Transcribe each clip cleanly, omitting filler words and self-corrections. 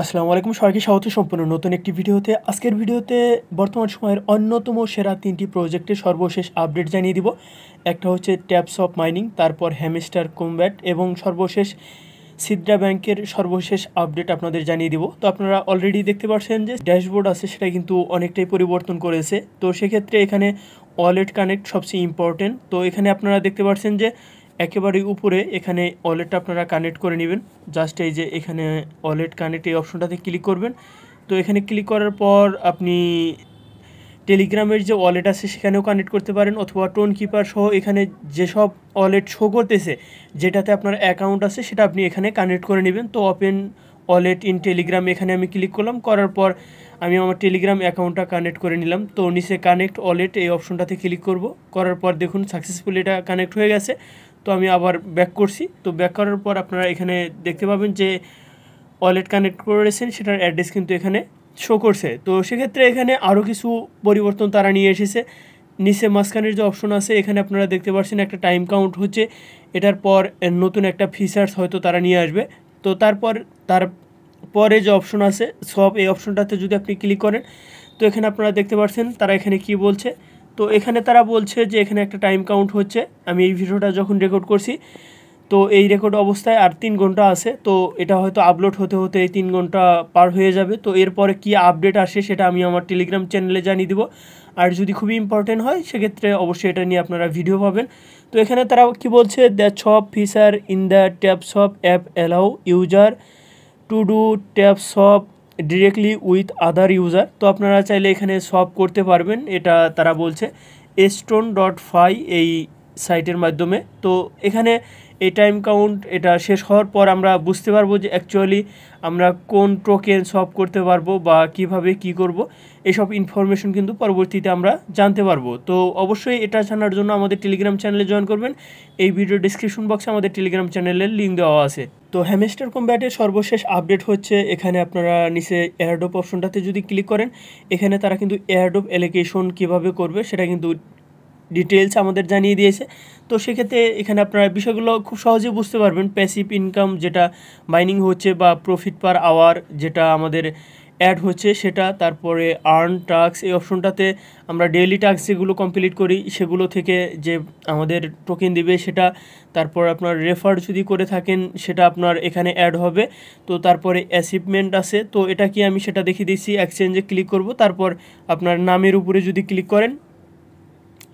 আসসালামু আলাইকুম, সবাইকে স্বাগত সম্পূর্ণ নতুন একটি ভিডিওতে। আজকের ভিডিওতে বর্তমান সময়ের অন্যতম সেরা 3টি প্রজেক্টের সর্বশেষ আপডেট জানিয়ে দিব। একটা হচ্ছে ট্যাপস অফ মাইনিং, তারপর হ্যামস্টার কম্ব্যাট এবং সর্বশেষ সিদ্রা ব্যাংকের সর্বশেষ আপডেট আপনাদের জানিয়ে দিব। তো আপনারা অলরেডি দেখতে পাচ্ছেন যে ড্যাশবোর্ড আছে সেটা কিন্তু অনেকটাই পরিবর্তন করেছে। তো সেক্ষেত্রে এখানে ওয়ালেট কানেক্ট সবচেয়ে ইম্পর্টেন্ট। তো এখানে আপনারা দেখতে পাচ্ছেন যে একেবারেই উপরে এখানে ওয়ালেটটা আপনারা কানেক্ট করে নেবেন। জাস্ট এই যে এখানে ওয়ালেট কানেক্ট এই অপশনটাতে ক্লিক করবেন। তো এখানে ক্লিক করার পর আপনি টেলিগ্রামের যে ওয়ালেট আছে সেখানেও কানেক্ট করতে পারেন, অথবা টোন কিপার সহ এখানে যেসব ওয়ালেট শো করতেছে যেটাতে আপনার অ্যাকাউন্ট আছে সেটা আপনি এখানে কানেক্ট করে নেবেন। তো ওপেন ওয়ালেট ইন টেলিগ্রাম এখানে আমি ক্লিক করলাম, করার পর আমি আমার টেলিগ্রাম অ্যাকাউন্টটা কানেক্ট করে নিলাম। তো নিচে কানেক্ট ওয়ালেট এই অপশনটাতে ক্লিক করব, করার পর দেখুন সাকসেসফুলি এটা কানেক্ট হয়ে গেছে। তো আমি আবার ব্যাক করছি। তো ব্যাক করার পর আপনারা এখানে দেখতে পাবেন যে ওয়ালেট কানেক্ট করেছেন সেটার অ্যাড্রেস কিন্তু এখানে শো করছে। তো সেক্ষেত্রে এখানে আরও কিছু পরিবর্তন তারা নিয়ে এসেছে। নিচে মাঝখানের যে অপশন আছে এখানে আপনারা দেখতে পাচ্ছেন একটা টাইম কাউন্ট হচ্ছে, এটার পর নতুন একটা ফিচার্স হয়তো তারা নিয়ে আসবে। তো তারপরে যে অপশন আছে সব, এই অপশনটাতে যদি আপনি ক্লিক করেন তো এখানে আপনারা দেখতে পাচ্ছেন তারা এখানে কি বলছে। তো এখানে তারা বলছে যে এখানে একটা টাইম কাউন্ট হচ্ছে। আমি এই ভিডিওটা যখন রেকর্ড করছি তো এই রেকর্ড অবস্থায় আর 3 ঘন্টা আছে। তো এটা হয়তো আপলোড হতে হতে এই 3 ঘন্টা পার হয়ে যাবে। তো এরপরে কি আপডেট আসে সেটা আমি আমার টেলিগ্রাম চ্যানেলে জানিয়ে দিব। আর যদি খুবই ইম্পর্টেন্ট হয় সেক্ষেত্রে অবশ্যই এটা নিয়ে আপনারা ভিডিও পাবেন। তো এখানে তারা কি বলছে, দ্য সব feature in the taps of app allow user to do taps of directly with other user. তো আপনারা চাইলে এখানে সব করতে পারবেন, এটা তারা বলছে stone.fi এই সাইটের মাধ্যমে। তো এখানে এই টাইম কাউন্ট এটা শেষ হওয়ার পর আমরা বুঝতে পারবো যে অ্যাকচুয়ালি আমরা কোন টোকেন সলভ করতে পারবো বা কিভাবে কি করব, এসব ইনফরমেশন কিন্তু পরবর্তীতে আমরা জানতে পারবো। তো অবশ্যই এটা জানার জন্য আমাদের টেলিগ্রাম চ্যানেলে জয়েন করবেন। এই ভিডিও ডিসক্রিপশন বক্সে আমাদের টেলিগ্রাম চ্যানেলের লিঙ্ক দেওয়া আছে। তো হ্যামস্টার কম্ব্যাটের সর্বশেষ আপডেট হচ্ছে, এখানে আপনারা নিচে এয়ারড্রপ অপশনটাতে যদি ক্লিক করেন এখানে তারা কিন্তু এয়ারড্রপ অ্যালোকেশন কীভাবে করবে সেটা কিন্তু ডিটেলস আমাদের জানিয়ে দিয়েছে। তো সেক্ষেত্রে এখানে আপনারা বিষয়গুলো খুব সহজেই বুঝতে পারবেন। প্যাসিভ ইনকাম যেটা মাইনিং হচ্ছে বা প্রফিট পার আওয়ার যেটা আমাদের অ্যাড হচ্ছে সেটা, তারপরে আর্ন টাস্ক এই অপশনটাতে আমরা ডেইলি টাস্ক যেগুলো কমপ্লিট করি সেগুলো থেকে যে আমাদের টোকেন দিবে সেটা, তারপর আপনার রেফার যদি করে থাকেন সেটা আপনার এখানে অ্যাড হবে। তো তারপরে অ্যাচিভমেন্ট আছে, তো এটা কি আমি সেটা দেখিয়ে দিচ্ছি। এক্সচেঞ্জে ক্লিক করব, তারপর আপনার নামের উপরে যদি ক্লিক করেন,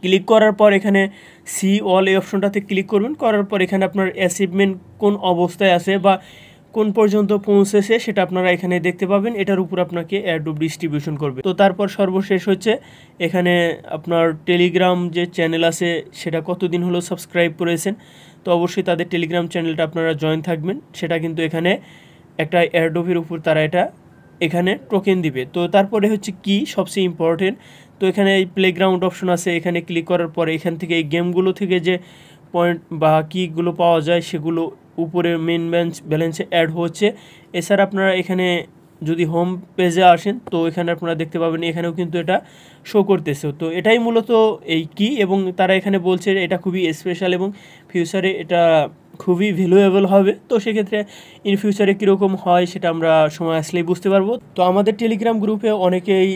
ক্লিক করার পর এখানে সি অল এই অপশনটাতে ক্লিক করবেন, করার পর এখানে আপনার অ্যাচিভমেন্ট কোন অবস্থায় আছে বা কোন পর্যন্ত পৌঁছেছে সেটা আপনারা এখানে দেখতে পাবেন। এটার উপর আপনাকে অ্যাডোব ডিস্ট্রিবিউশন করবে। তো তারপর সর্বশেষ হচ্ছে এখানে আপনার টেলিগ্রাম যে চ্যানেল আছে সেটা কতদিন হলো সাবস্ক্রাইব করেছেন। তো অবশ্যই তাদের টেলিগ্রাম চ্যানেলটা আপনারা জয়েন থাকবেন, সেটা কিন্তু এখানে একটা অ্যাডোবের উপর তারা এটা এখানে টোকেন দিবে। তো তারপরে হচ্ছে কি সবচেয়ে ইম্পর্টেন্ট, তো এখানে এই প্লেগ্রাউন্ড অপশন আছে, এখানে ক্লিক করার পরে এখান থেকে এই গেমগুলো থেকে যে পয়েন্ট বা কিগুলো পাওয়া যায় সেগুলো উপরে মেন ব্যালেন্সে অ্যাড হচ্ছে। এছাড়া আপনারা এখানে যদি হোম পেজে আসেন তো এখানে আপনারা দেখতে পাবেন এখানেও কিন্তু এটা শো করতেছে। তো এটাই মূলত এই কি, এবং তারা এখানে বলছে এটা খুবই স্পেশাল এবং ফিউচারে এটা খুবই ভ্যালুয়েবল হবে। তো সেক্ষেত্রে ইন ফিউচারে কীরকম হয় সেটা আমরা সময় আসলেই বুঝতে পারবো। তো আমাদের টেলিগ্রাম গ্রুপে অনেকেই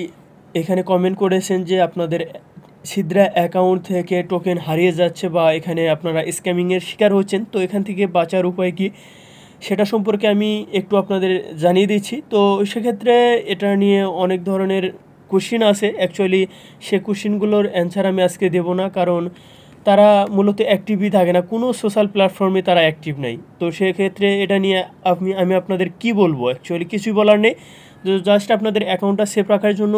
এখানে কমেন্ট করেছেন যে আপনাদের সিদ্রা অ্যাকাউন্ট থেকে টোকেন হারিয়ে যাচ্ছে বা এখানে আপনারা স্ক্যামিংয়ের শিকার হচ্ছেন। তো এখান থেকে বাঁচার উপায় কি সেটা সম্পর্কে আমি একটু আপনাদের জানিয়ে দিচ্ছি। তো সেক্ষেত্রে এটা নিয়ে অনেক ধরনের কোশ্চিন আছে। অ্যাকচুয়ালি সে কোশ্চিনগুলোর অ্যান্সার আমি আজকে দেবো না, কারণ তারা মূলত অ্যাক্টিভই থাকে না, কোনো সোশ্যাল প্ল্যাটফর্মে তারা অ্যাক্টিভ নাই। তো সেক্ষেত্রে এটা নিয়ে আমি আপনাদের কি বলবো, অ্যাকচুয়ালি কিছুই বলার নেই। জাস্ট আপনাদের অ্যাকাউন্টটা সেফ রাখার জন্য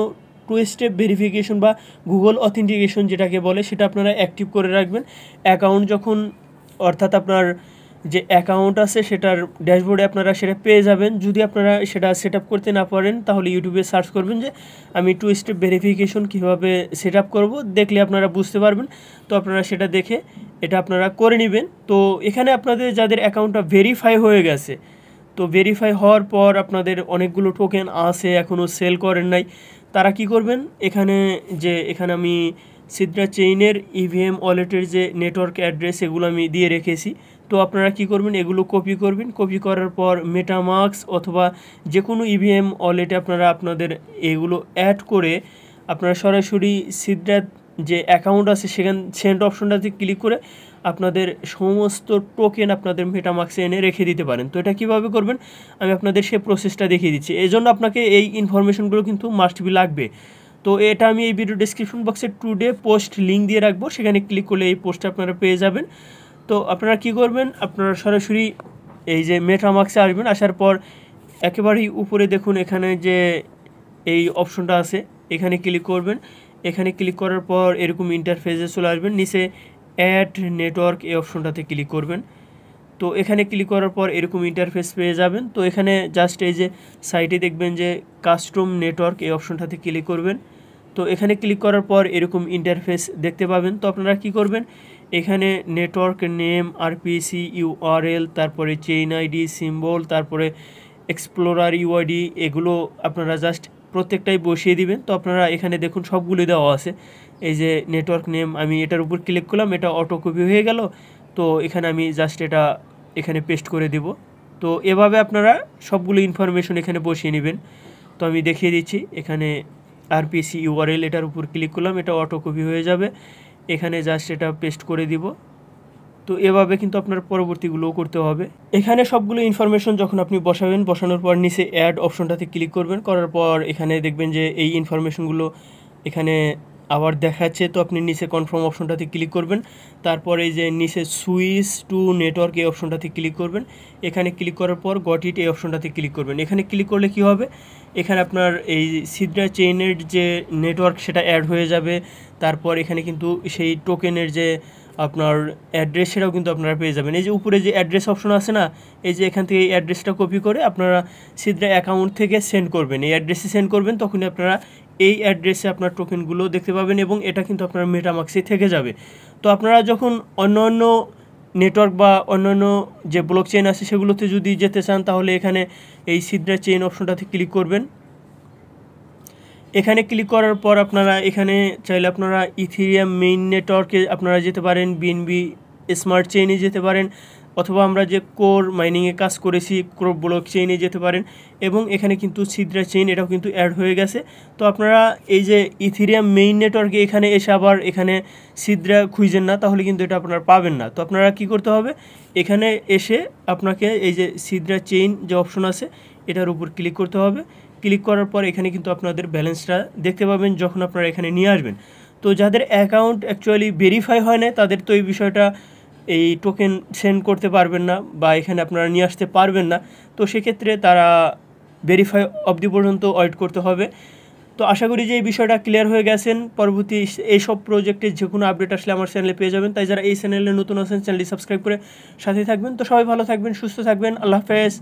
2 স্টেপ ভেরিফিকেশন বা গুগল অথেন্টিকেশন যেটাকে বলে সেটা আপনারা অ্যাক্টিভ করে রাখবেন। অ্যাকাউন্ট যখন, অর্থাৎ আপনার যে অ্যাকাউন্ট আছে সেটার ড্যাশবোর্ডে আপনারা সেটা পেয়ে যাবেন। যদি আপনারা সেটা সেট আপ করতে না পারেন তাহলে ইউটিউবে সার্চ করবেন যে আমি 2 স্টেপ ভেরিফিকেশন কীভাবে সেট আপ করবো, দেখলে আপনারা বুঝতে পারবেন। তো আপনারা সেটা দেখে এটা আপনারা করে নেবেন। তো এখানে আপনাদের যাদের অ্যাকাউন্টটা ভেরিফাই হয়ে গেছে, তো ভেরিফাই হওয়ার পর আপনাদের অনেকগুলো টোকেন আছে এখনও সেল করেন নাই, তারা কি করবেন, এখানে আমি সিদ্রা চেইনের ইভিএম ওয়ালেটের যে নেটওয়ার্ক অ্যাড্রেস এগুলো আমি দিয়ে রেখেছি। তো আপনারা কি করবেন, এগুলো কপি করবেন। কপি করার পর মেটামাস্ক অথবা যে কোনো ইভিএম ওয়ালেটে আপনারা আপনাদের এগুলো অ্যাড করে আপনারা সরাসরি সিদ্রাত যে অ্যাকাউন্ট আছে সেখানে সেন্ড অপশনটাতে ক্লিক করে আপনাদের সমস্ত টোকেন আপনাদের মেটামাস্কে এনে রেখে দিতে পারেন। তো এটা কীভাবে করবেন আমি আপনাদের সেই প্রসেসটা দেখিয়ে দিচ্ছি। এই জন্য আপনাকে এই ইনফরমেশনগুলো কিন্তু মাস্ট বি লাগবে। তো এটা আমি এই ভিডিও ডেসক্রিপশন বক্সে টুডে পোস্ট লিঙ্ক দিয়ে রাখবো, সেখানে ক্লিক করলে এই পোস্টটা আপনারা পেয়ে যাবেন। তো আপনারা কি করবেন, আপনারা সরাসরি এই যে মেটামাস্কে আসবেন। আসার পর একেবারেই উপরে দেখুন এখানে যে এই অপশনটা আছে, এখানে ক্লিক করবেন। এখানে ক্লিক করার পর এরকম ইন্টারফেসে চলে আসবেন। নিচে অ্যাড নেটওয়ার্ক এই অপশনটাতে ক্লিক করবেন। তো এখানে ক্লিক করার পর এরকম ইন্টারফেস পেয়ে যাবেন। তো এখানে জাস্ট এই যে সাইটে দেখবেন যে কাস্টম নেটওয়ার্ক এই অপশনটাতে ক্লিক করবেন। তো এখানে ক্লিক করার পর এরকম ইন্টারফেস দেখতে পাবেন। তো আপনারা কি করবেন, এখানে নেটওয়ার্ক নেম, আরপিসি, ইউআরএল, তারপরে চেইন আইডি, সিম্বল, তারপরে এক্সপ্লোরার ইউআইডি, এগুলো আপনারা জাস্ট প্রত্যেকটাই বসিয়ে দিবেন। তো আপনারা এখানে দেখুন সবগুলো দেওয়া আছে। এই যে নেটওয়ার্ক নেম, আমি এটার উপর ক্লিক করলাম, এটা অটো কপি হয়ে গেল। তো এখানে আমি জাস্ট এটা এখানে পেস্ট করে দিব। তো এভাবে আপনারা সবগুলো ইনফরমেশন এখানে বসিয়ে নেবেন। তো আমি দেখিয়ে দিচ্ছি, এখানে আরপিসি ইউআরএল এটার উপর ক্লিক করলাম, এটা অটো কপি হয়ে যাবে। এখানে জাস্ট এটা পেস্ট করে দিব। তো এভাবে কিন্তু আপনার পরবর্তীগুলোও করতে হবে। এখানে সবগুলো ইনফরমেশন যখন আপনি বসাবেন, বসানোর পর নিচে অ্যাড অপশনটাতে ক্লিক করবেন। করার পর এখানে দেখবেন যে এই ইনফরমেশনগুলো এখানে আবার দেখাচ্ছে। তো আপনি নিচে কনফার্ম অপশনটাতে ক্লিক করবেন। তারপর এই যে নিচে সুইচ টু নেটওয়ার্ক এই অপশনটাতে ক্লিক করবেন। এখানে ক্লিক করার পর গট ইট এই অপশনটাতে ক্লিক করবেন। এখানে ক্লিক করলে কি হবে, এখানে আপনার এই সিদ্রা চেইনের যে নেটওয়ার্ক সেটা অ্যাড হয়ে যাবে। তারপর এখানে কিন্তু সেই টোকেনের যে আপনার অ্যাড্রেস সেটাও কিন্তু আপনারা পেয়ে যাবেন। এই যে উপরে যে অ্যাড্রেস অপশন আছে না, এই যে এখান থেকে এই অ্যাড্রেসটা কপি করে আপনারা সিদ্রা অ্যাকাউন্ট থেকে সেন্ড করবেন, এই অ্যাড্রেসে সেন্ড করবেন। তখনই আপনারা এই অ্যাড্রেসে আপনার টোকেনগুলো দেখতে পাবেন এবং এটা কিন্তু আপনার মেটামাস্কে থেকে যাবে। তো আপনারা যখন অন্য অন্য নেটওয়ার্ক বা অন্যান্য যে ব্লক চেইন আছে সেগুলোতে যদি যেতে চান, তাহলে এখানে এই সিদ্রা চেইন অপশনটাতে ক্লিক করবেন। এখানে ক্লিক করার পর আপনারা এখানে চাইলে আপনারা ইথেরিয়াম মেইন নেটওয়ার্কে আপনারা যেতে পারেন, বিএনবি স্মার্ট চেইনে যেতে পারেন, অথবা আমরা যে কোর মাইনিংয়ে কাজ করেছি কোর ব্লক চেইনে যেতে পারেন। এবং এখানে কিন্তু সিদ্রা চেইন এটাও কিন্তু অ্যাড হয়ে গেছে। তো আপনারা এই যে ইথেরিয়াম মেইন নেটওয়ার্কে এখানে এসে আবার এখানে সিদ্রা খুঁজেন না, তাহলে কিন্তু এটা আপনারা পাবেন না। তো আপনারা কি করতে হবে, এখানে এসে আপনাকে এই যে সিদ্রা চেইন যে অপশন আছে এটার উপর ক্লিক করতে হবে। ক্লিক করার পর এখানে কিন্তু আপনাদের ব্যালেন্সটা দেখতে পাবেন যখন আপনারা এখানে নিয়ে আসবেন। তো যাদের অ্যাকাউন্ট অ্যাকচুয়ালি ভেরিফাই হয় না, তাদের তো এই বিষয়টা এই টোকেন সেন্ড করতে পারবেন না বা এখানে আপনারা নিয়ে আসতে পারবেন না। তো সেক্ষেত্রে তারা ভেরিফাই অবধি পর্যন্ত ওয়েট করতে হবে। তো আশা করি যে এই বিষয়টা ক্লিয়ার হয়ে গেছেন। পরবর্তী এইসব প্রজেক্টের যে কোনো আপডেট আসলে আমার চ্যানেলে পেয়ে যাবেন। তাই যারা এই চ্যানেলে নতুন আছেন চ্যানেলটি সাবস্ক্রাইব করে সাথে থাকবেন। তো সবাই ভালো থাকবেন, সুস্থ থাকবেন। আল্লাহ হাফেজ।